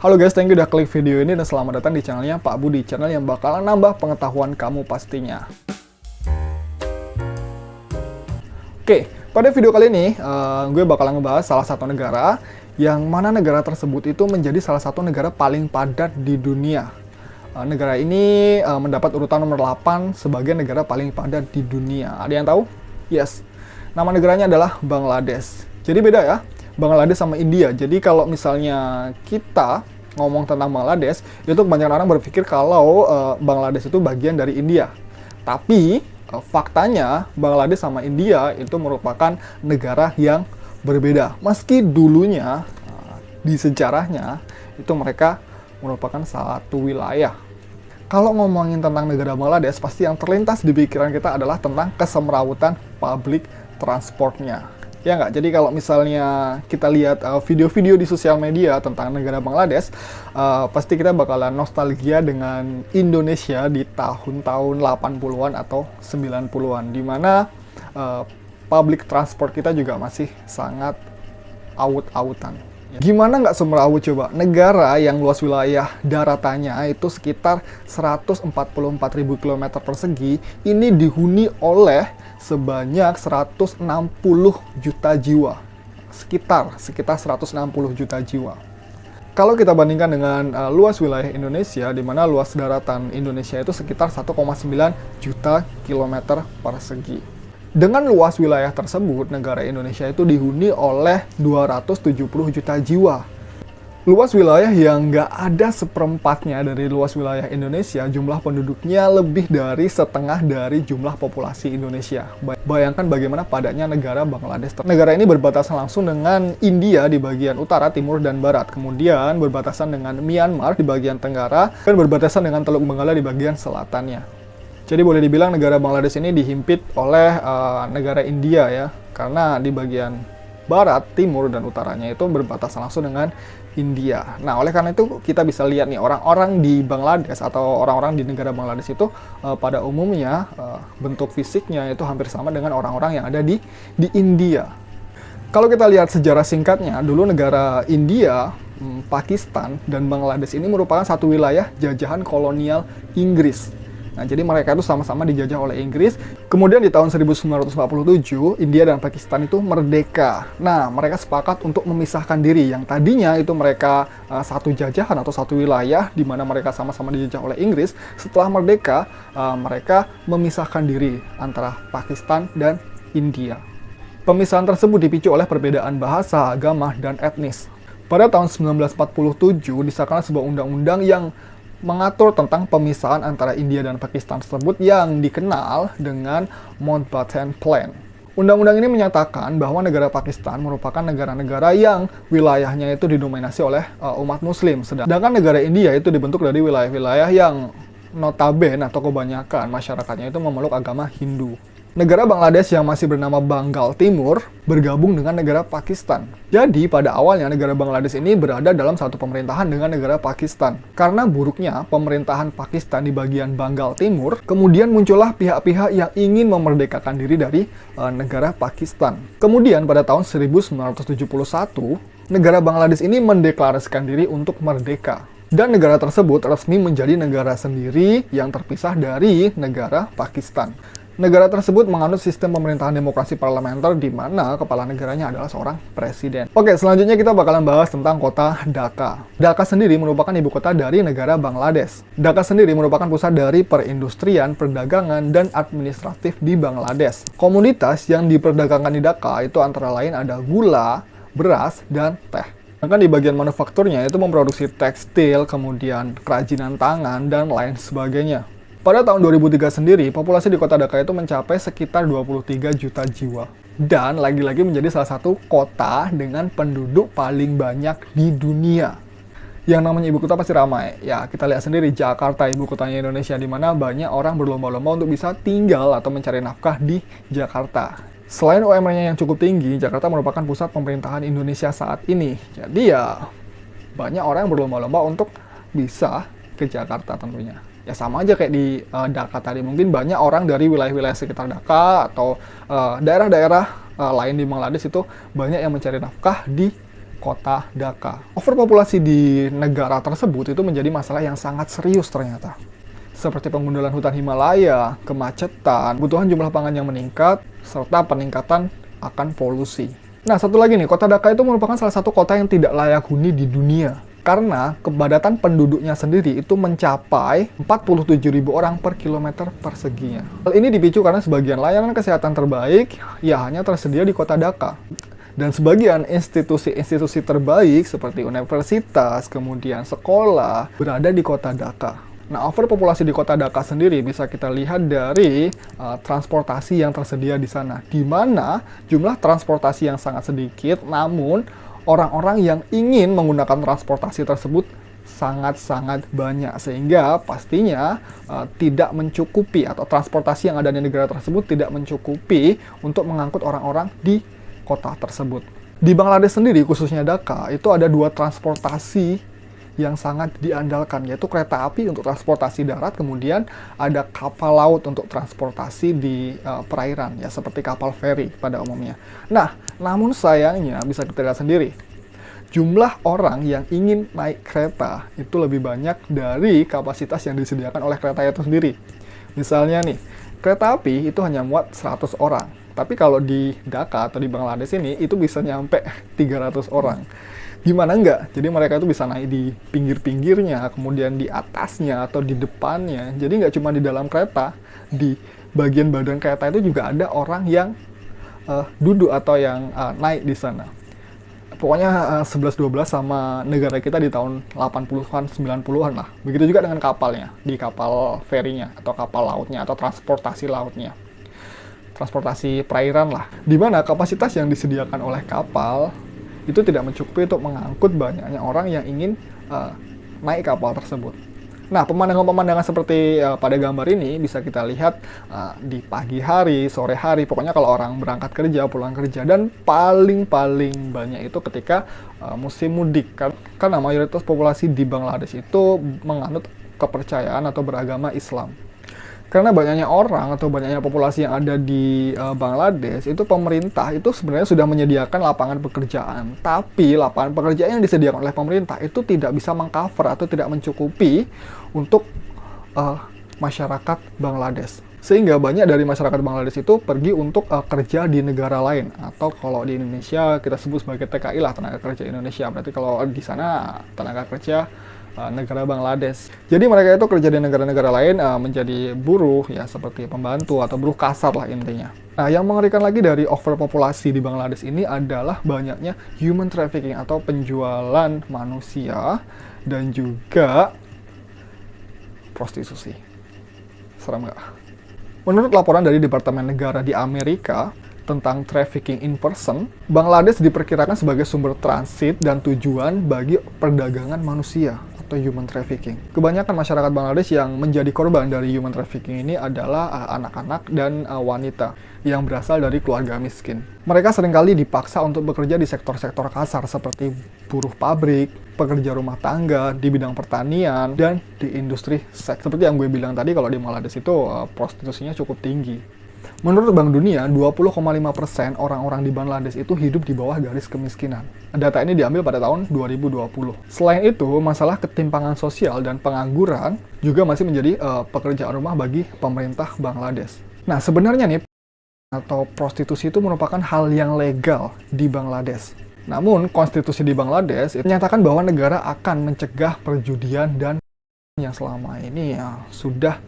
Halo guys, thank you udah klik video ini dan selamat datang di channelnya Pak Budi, channel yang bakalan nambah pengetahuan kamu pastinya. Oke, pada video kali ini gue bakalan ngebahas salah satu negara yang mana negara tersebut itu menjadi salah satu negara paling padat di dunia. Negara ini mendapat urutan nomor 8 sebagai negara paling padat di dunia. Ada yang tahu? Yes, nama negaranya adalah Bangladesh. Jadi beda ya, Bangladesh sama India. Jadi kalau misalnya kita ngomong tentang Bangladesh, itu kebanyakan orang berpikir kalau Bangladesh itu bagian dari India. Tapi faktanya Bangladesh sama India itu merupakan negara yang berbeda. Meski dulunya di sejarahnya itu mereka merupakan satu wilayah. Kalau ngomongin tentang negara Bangladesh, pasti yang terlintas di pikiran kita adalah tentang kesemrawutan public transportnya. Ya nggak? Jadi kalau misalnya kita lihat video-video di sosial media tentang negara Bangladesh, pasti kita bakalan nostalgia dengan Indonesia di tahun-tahun 80-an atau 90-an, di mana public transport kita juga masih sangat awut-awutan. Gimana nggak semrawut coba? Negara yang luas wilayah daratannya itu sekitar 144.000 km persegi, ini dihuni oleh sebanyak 160 juta jiwa. Sekitar 160 juta jiwa. Kalau kita bandingkan dengan luas wilayah Indonesia, di mana luas daratan Indonesia itu sekitar 1,9 juta kilometer persegi. Dengan luas wilayah tersebut, negara Indonesia itu dihuni oleh 270 juta jiwa. Luas wilayah yang nggak ada seperempatnya dari luas wilayah Indonesia, jumlah penduduknya lebih dari setengah dari jumlah populasi Indonesia. Bayangkan bagaimana padatnya negara Bangladesh. Negara ini berbatasan langsung dengan India di bagian utara, timur, dan barat. Kemudian berbatasan dengan Myanmar di bagian tenggara, dan berbatasan dengan Teluk Benggala di bagian selatannya. Jadi boleh dibilang negara Bangladesh ini dihimpit oleh negara India ya, karena di bagian barat, timur, dan utaranya itu berbatasan langsung dengan India. Nah, oleh karena itu kita bisa lihat nih orang-orang di Bangladesh atau orang-orang di negara Bangladesh itu pada umumnya bentuk fisiknya itu hampir sama dengan orang-orang yang ada di India. Kalau kita lihat sejarah singkatnya, dulu negara India, Pakistan, dan Bangladesh ini merupakan satu wilayah jajahan kolonial Inggris. Nah, jadi mereka itu sama-sama dijajah oleh Inggris. Kemudian di tahun 1947, India dan Pakistan itu merdeka. Nah, mereka sepakat untuk memisahkan diri. Yang tadinya itu mereka satu jajahan atau satu wilayah di mana mereka sama-sama dijajah oleh Inggris. Setelah merdeka, mereka memisahkan diri antara Pakistan dan India. Pemisahan tersebut dipicu oleh perbedaan bahasa, agama, dan etnis. Pada tahun 1947, disahkanlah sebuah undang-undang yang mengatur tentang pemisahan antara India dan Pakistan tersebut yang dikenal dengan Mountbatten Plan. Undang-undang ini menyatakan bahwa negara Pakistan merupakan negara-negara yang wilayahnya itu didominasi oleh umat Muslim, sedangkan negara India itu dibentuk dari wilayah-wilayah yang notabene atau kebanyakan masyarakatnya itu memeluk agama Hindu. Negara Bangladesh yang masih bernama Bengal Timur bergabung dengan negara Pakistan. Jadi pada awalnya negara Bangladesh ini berada dalam satu pemerintahan dengan negara Pakistan. Karena buruknya pemerintahan Pakistan di bagian Bengal Timur, kemudian muncullah pihak-pihak yang ingin memerdekakan diri dari negara Pakistan. Kemudian pada tahun 1971, negara Bangladesh ini mendeklarasikan diri untuk merdeka. Dan negara tersebut resmi menjadi negara sendiri yang terpisah dari negara Pakistan. Negara tersebut menganut sistem pemerintahan demokrasi parlementer di mana kepala negaranya adalah seorang presiden. Oke, selanjutnya kita bakalan bahas tentang kota Dhaka. Dhaka sendiri merupakan ibu kota dari negara Bangladesh. Dhaka sendiri merupakan pusat dari perindustrian, perdagangan, dan administratif di Bangladesh. Komoditas yang diperdagangkan di Dhaka itu antara lain ada gula, beras, dan teh. Sedangkan di bagian manufakturnya itu memproduksi tekstil, kemudian kerajinan tangan, dan lain sebagainya. Pada tahun 2003 sendiri, populasi di kota Dhaka itu mencapai sekitar 23 juta jiwa. Dan lagi-lagi menjadi salah satu kota dengan penduduk paling banyak di dunia. Yang namanya ibu kota pasti ramai. Ya, kita lihat sendiri Jakarta, ibu kotanya Indonesia, di mana banyak orang berlomba-lomba untuk bisa tinggal atau mencari nafkah di Jakarta. Selain UMR-nya yang cukup tinggi, Jakarta merupakan pusat pemerintahan Indonesia saat ini. Jadi ya, banyak orang yang berlomba-lomba untuk bisa ke Jakarta tentunya. Ya sama aja kayak di Dhaka tadi, mungkin banyak orang dari wilayah-wilayah sekitar Dhaka atau daerah-daerah lain di Bangladesh itu banyak yang mencari nafkah di kota Dhaka. Overpopulasi di negara tersebut itu menjadi masalah yang sangat serius ternyata. Seperti penggundulan hutan Himalaya, kemacetan, kebutuhan jumlah pangan yang meningkat, serta peningkatan akan polusi. Nah, satu lagi nih, kota Dhaka itu merupakan salah satu kota yang tidak layak huni di dunia. Karena kepadatan penduduknya sendiri itu mencapai 47.000 orang per kilometer perseginya. Hal ini dipicu karena sebagian layanan kesehatan terbaik ya hanya tersedia di kota Dhaka. Dan sebagian institusi-institusi terbaik seperti universitas, kemudian sekolah, berada di kota Dhaka. Nah, overpopulasi di kota Dhaka sendiri bisa kita lihat dari transportasi yang tersedia di sana. Di mana jumlah transportasi yang sangat sedikit, namun orang-orang yang ingin menggunakan transportasi tersebut sangat-sangat banyak. Sehingga pastinya tidak mencukupi, atau transportasi yang ada di negara tersebut tidak mencukupi untuk mengangkut orang-orang di kota tersebut. Di Bangladesh sendiri, khususnya Dhaka, itu ada dua transportasi yang sangat diandalkan, yaitu kereta api untuk transportasi darat, kemudian ada kapal laut untuk transportasi di perairan, ya seperti kapal feri pada umumnya. Nah, namun sayangnya bisa kita lihat sendiri, jumlah orang yang ingin naik kereta itu lebih banyak dari kapasitas yang disediakan oleh kereta itu sendiri. Misalnya nih, kereta api itu hanya muat 100 orang. Tapi kalau di Dhaka atau di Bangladesh ini, itu bisa nyampe 300 orang. Gimana enggak? Jadi mereka itu bisa naik di pinggir-pinggirnya, kemudian di atasnya atau di depannya. Jadi nggak cuma di dalam kereta, di bagian badan kereta itu juga ada orang yang duduk atau yang naik di sana. Pokoknya 11-12 sama negara kita di tahun 80-an, 90-an lah. Begitu juga dengan kapalnya, di kapal ferinya atau kapal lautnya atau transportasi lautnya. Transportasi perairan lah, di mana kapasitas yang disediakan oleh kapal itu tidak mencukupi untuk mengangkut banyaknya orang yang ingin naik kapal tersebut. Nah, pemandangan-pemandangan seperti pada gambar ini bisa kita lihat di pagi hari, sore hari, pokoknya kalau orang berangkat kerja, pulang kerja, dan paling banyak itu ketika musim mudik. Karena mayoritas populasi di Bangladesh itu menganut kepercayaan atau beragama Islam. Karena banyaknya orang atau banyaknya populasi yang ada di Bangladesh, itu pemerintah itu sebenarnya sudah menyediakan lapangan pekerjaan. Tapi lapangan pekerjaan yang disediakan oleh pemerintah itu tidak bisa mengcover atau tidak mencukupi untuk masyarakat Bangladesh. Sehingga banyak dari masyarakat Bangladesh itu pergi untuk kerja di negara lain. Atau kalau di Indonesia kita sebut sebagai TKI lah, tenaga kerja Indonesia. Berarti kalau di sana tenaga kerja negara Bangladesh. Jadi mereka itu kerja di negara-negara lain menjadi buruh, ya seperti pembantu atau buruh kasar lah intinya. Nah, yang mengerikan lagi dari overpopulasi di Bangladesh ini adalah banyaknya human trafficking atau penjualan manusia dan juga prostitusi. Serem nggak? Menurut laporan dari Departemen Negara di Amerika tentang trafficking in person, Bangladesh diperkirakan sebagai sumber transit dan tujuan bagi perdagangan manusia atau human trafficking. Kebanyakan masyarakat Bangladesh yang menjadi korban dari human trafficking ini adalah anak-anak dan wanita yang berasal dari keluarga miskin. Mereka seringkali dipaksa untuk bekerja di sektor-sektor kasar seperti buruh pabrik, pekerja rumah tangga, di bidang pertanian, dan di industri seks. Seperti yang gue bilang tadi, kalau di Bangladesh itu prostitusinya cukup tinggi. Menurut Bank Dunia, 20,5% orang-orang di Bangladesh itu hidup di bawah garis kemiskinan. Data ini diambil pada tahun 2020. Selain itu, masalah ketimpangan sosial dan pengangguran juga masih menjadi pekerjaan rumah bagi pemerintah Bangladesh. Nah, sebenarnya nih, atau prostitusi itu merupakan hal yang legal di Bangladesh. Namun, konstitusi di Bangladesh menyatakan bahwa negara akan mencegah perjudian dan yang selama ini sudah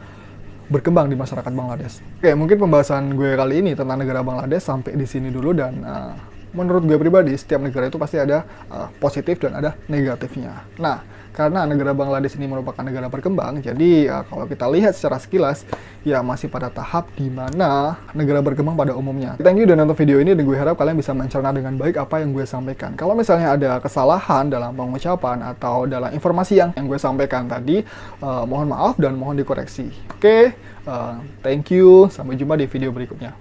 berkembang di masyarakat Bangladesh. Oke, mungkin pembahasan gue kali ini tentang negara Bangladesh sampai di sini dulu, dan menurut gue pribadi, setiap negara itu pasti ada positif dan ada negatifnya. Nah, karena negara Bangladesh ini merupakan negara berkembang, jadi kalau kita lihat secara sekilas, ya masih pada tahap di mana negara berkembang pada umumnya. Thank you udah nonton video ini, dan gue harap kalian bisa mencerna dengan baik apa yang gue sampaikan. Kalau misalnya ada kesalahan dalam pengucapan atau dalam informasi yang gue sampaikan tadi, mohon maaf dan mohon dikoreksi. Oke, thank you, sampai jumpa di video berikutnya.